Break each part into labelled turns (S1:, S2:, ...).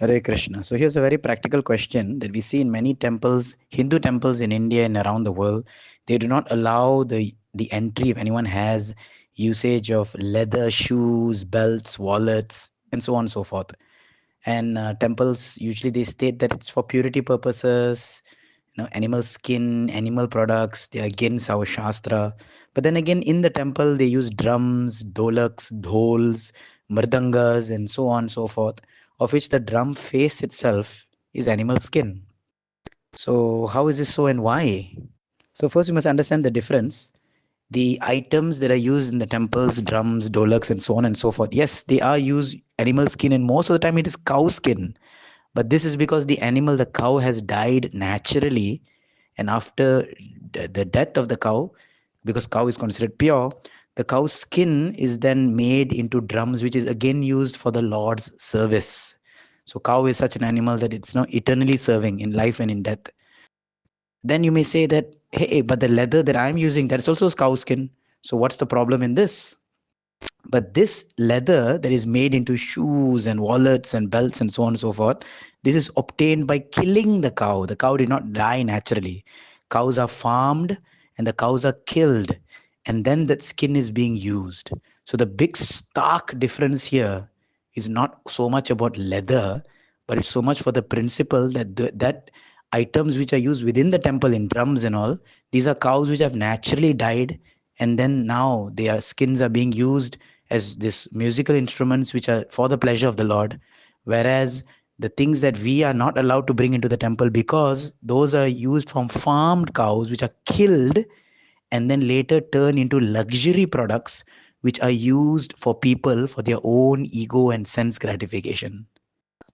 S1: Hare Krishna. So here's a very practical question that we see in many temples, Hindu temples in India and around the world. They do not allow the entry if anyone has usage of leather, shoes, belts, wallets, and so on and so forth. And temples usually they state that it's for purity purposes, animal skin, animal products. They're against our shastra. But then again, in the temple, they use drums, dolaks, dhols, mridangas, and so on and so forth, of which the drum face itself is animal skin. So, how is this so and why? So, first, you must understand the difference. The items that are used in the temples, drums, dolaks, and so on and so forth, yes, they are used animal skin, and most of the time it is cow skin. But this is because the animal, the cow, has died naturally, and after the death of the cow, because cow is considered pure, the cow's skin is then made into drums, which is again used for the Lord's service. So cow is such an animal that it's not eternally serving in life and in death. Then you may say that, hey, but the leather that I'm using, that's also cow skin. So what's the problem in this? But this leather that is made into shoes and wallets and belts and so on and so forth, this is obtained by killing the cow. The cow did not die naturally. Cows are farmed and the cows are killed, and then that skin is being used. So the big stark difference here is not so much about leather, but it's so much for the principle that that items which are used within the temple in drums and all, these are cows which have naturally died, and then now their skins are being used as this musical instruments which are for the pleasure of the Lord, whereas the things that we are not allowed to bring into the temple because those are used from farmed cows which are killed and then later turn into luxury products which are used for people for their own ego and sense gratification.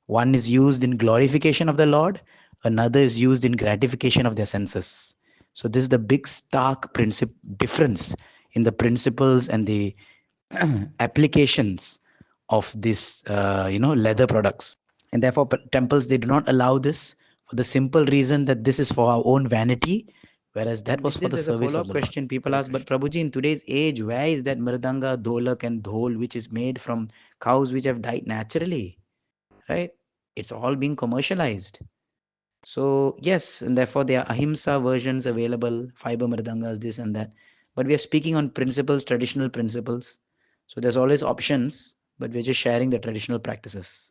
S1: One is used in glorification of the Lord, another is used in gratification of their senses. So this is the big stark difference in the principles and the applications of this leather products. And therefore temples, they do not allow this for the simple reason that this is for our own vanity, whereas that was for the service of the Lord. Question, people ask, but Prabhuji, in today's age, where is that mridanga, dholak and dhol which is made from cows which have died naturally, right? It's all being commercialized. So yes, and therefore there are ahimsa versions available, fiber mridangas, this and that. But we are speaking on principles, traditional principles. So there's always options, but we're just sharing the traditional practices.